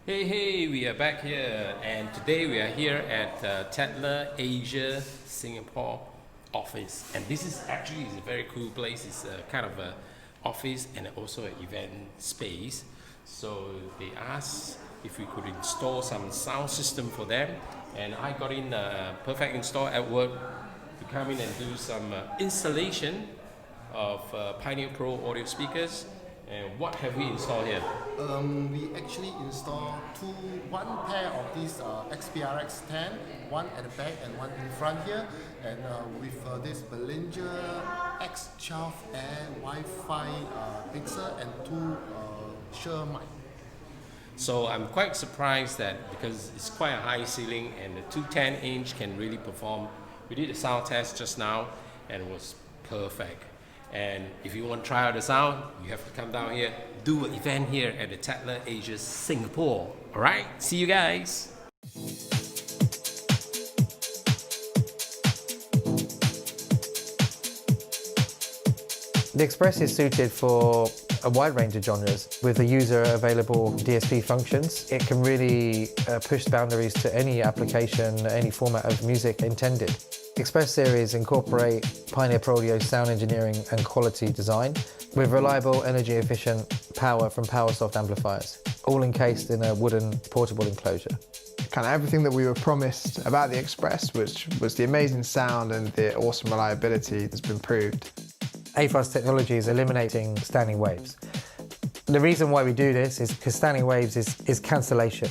Hey, we are back here, and today we are here at Tatler Asia Singapore office. And this is actually a very cool place. It's a kind of a office and also an event space. So they asked if we could install some sound system for them, and I got in a perfect install at work to come in and do some installation of Pioneer Pro audio speakers. And what have we installed here? We actually installed one pair of these XPRX 10, one at the back and one in front here, and with this Behringer X12 Air Wi-Fi mixer and two Shure mic. So I'm quite surprised that because it's quite a high ceiling and the 210-inch can really perform. We did a sound test just now and it was perfect. And if you want to try out the sound, you have to come down here, do an event here at the Tatler Asia Singapore. All right, see you guys. The Express is suited for a wide range of genres. With the user-available DSP functions, it can really push boundaries to any application, any format of music intended. Express series incorporate Pioneer Pro Audio's sound engineering and quality design with reliable, energy-efficient power from PowerSoft amplifiers, all encased in a wooden portable enclosure. Kind of everything that we were promised about the Express, which was the amazing sound and the awesome reliability, has been proved. AFUS technology is eliminating standing waves. The reason why we do this is because standing waves is cancellation,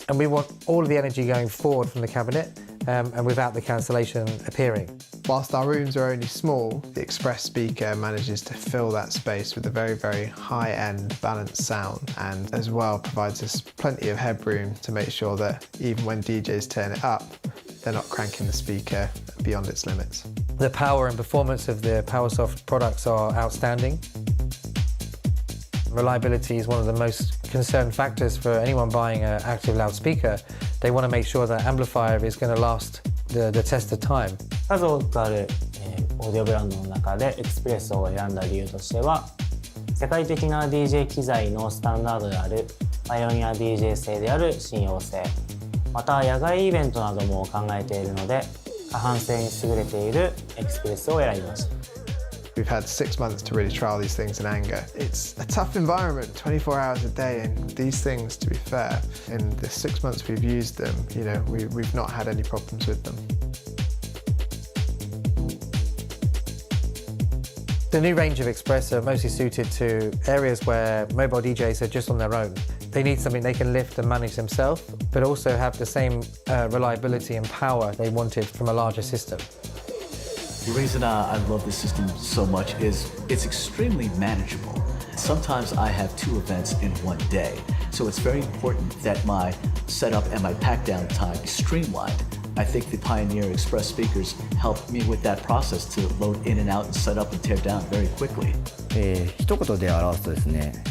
and we want all of the energy going forward from the cabinet and without the cancellation appearing. Whilst our rooms are only small, the Express speaker manages to fill that space with a very, very high-end balanced sound, and as well provides us plenty of headroom to make sure that even when DJs turn it up, they're not cranking the speaker beyond its limits. The power and performance of the PowerSoft products are outstanding. Reliability is one of the most concerned factors for anyone buying an active loudspeaker. They want to make sure that amplifier is going to last the test of time. 数多くある、オーディオブランドの中でエクスプレスを選んだ理由としては、世界的な DJ 機材のスタンダードであるパイオニア DJ 製である信用性、また野外イベントなども考えているので、過半性に優れているエクスプレスを選びました。We've had 6 months to really trial these things in anger. It's a tough environment, 24 hours a day, and these things, to be fair, in the 6 months we've used them, you know, we've not had any problems with them. The new range of Express are mostly suited to areas where mobile DJs are just on their own. They need something they can lift and manage themselves, but also have the same reliability and power they wanted from a larger system. The reason I love this system so much is it's extremely manageable. Sometimes I have 2 events in one day, so it's very important that my setup and my pack down time is streamlined. I think the Pioneer Express speakers help me with that process to load in and out and set up and tear down very quickly. 一言で表すとですね、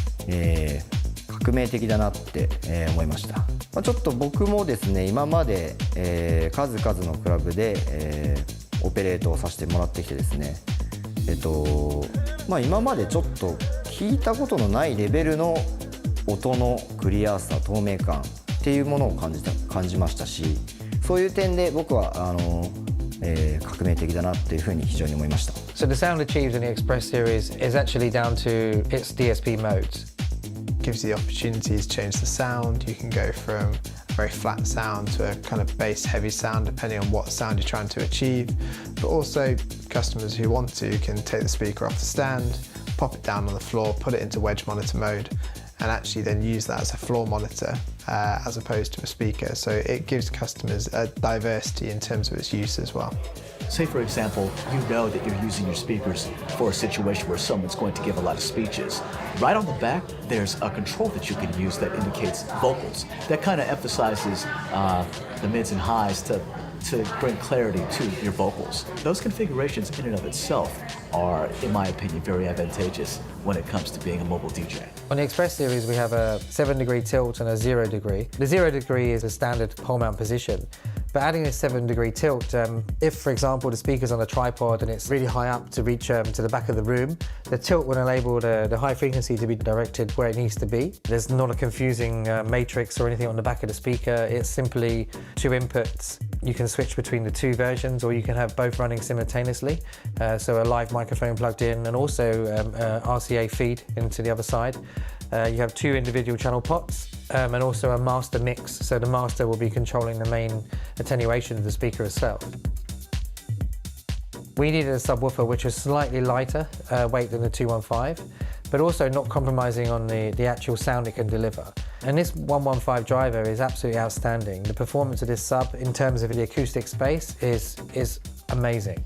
革命的だなって、思いました。ちょっと僕もですね、今まで、数々のクラブで、オペレートをさせてもらってきてですね、今までちょっと聞いたことのないレベルの音のクリアさ、透明感っていうものを感じましたし、そういう点で僕は革命的だなっていうふうに非常に思いました。So the sound achieved in the Express series is actually down to its DSP modes. Gives you the opportunity to change the sound. You can go from a very flat sound to a kind of bass heavy sound depending on what sound you're trying to achieve, but also customers who want to can take the speaker off the stand, pop it down on the floor, put it into wedge monitor mode, and actually then use that as a floor monitor as opposed to a speaker. So it gives customers a diversity in terms of its use as well. Say, for example, you know that you're using your speakers for a situation where someone's going to give a lot of speeches. Right on the back, there's a control that you can use that indicates vocals. That kind of emphasizes the mids and highs to to bring clarity to your vocals. Those configurations in and of itself are, in my opinion, very advantageous when it comes to being a mobile DJ. On the Express series, we have a 7-degree tilt and a 0-degree. The 0-degree is a standard pole mount position, but adding a 7-degree tilt, if, for example, the speaker's on a tripod and it's really high up to reach to the back of the room, the tilt will enable the high frequency to be directed where it needs to be. There's not a confusing matrix or anything on the back of the speaker. It's simply 2 inputs. You can switch between the 2 versions, or you can have both running simultaneously. So a live microphone plugged in and also RCA feed into the other side. You have 2 individual channel pots and also a master mix, so the master will be controlling the main attenuation of the speaker itself. We needed a subwoofer which was slightly lighter weight than the 215, but also not compromising on the actual sound it can deliver. And this 115 driver is absolutely outstanding. The performance of this sub in terms of the acoustic space is amazing.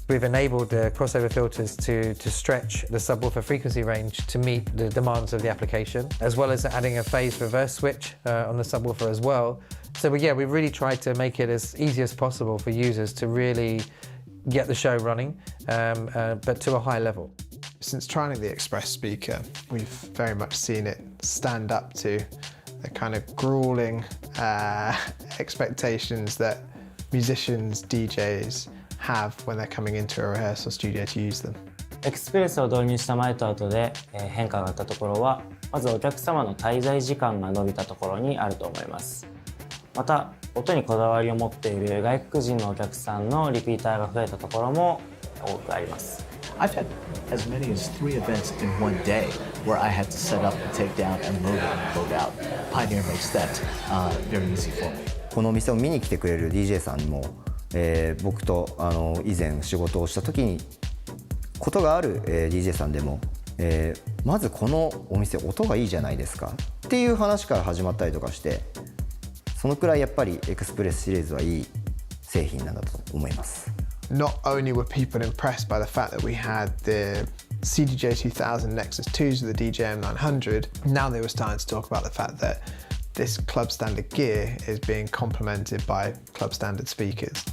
We've enabled the crossover filters to stretch the subwoofer frequency range to meet the demands of the application, as well as adding a phase reverse switch on the subwoofer as well. So we've really tried to make it as easy as possible for users to really get the show running, but to a high level. Since trying the Express speaker, we've very much seen it stand up to the kind of grueling expectations that musicians, DJs have when they're coming into a rehearsal studio to use them. エクスプレスを導入した前と後で変化があったところは、まずお客様の滞在時間が伸びたところにあると思います。また、音にこだわりを持っている外国人のお客さんのリピーターが増えたところも多くあります。I've had as many as 3 events in one day where I had to set up and take down and load it and load out. Pioneer makes that very easy for me. このお店を見に来てくれる DJ さんも、僕と以前仕事をした時にことがある、DJ さんでも、まずこのお店音がいいじゃないですかっていう話から始まったりとかして、そのくらいやっぱりエクスプレスシリーズはいい製品なんだと思います。Not only were people impressed by the fact that we had the CDJ2000 Nexus 2s with the DJM900, now they were starting to talk about the fact that this club standard gear is being complemented by club standard speakers.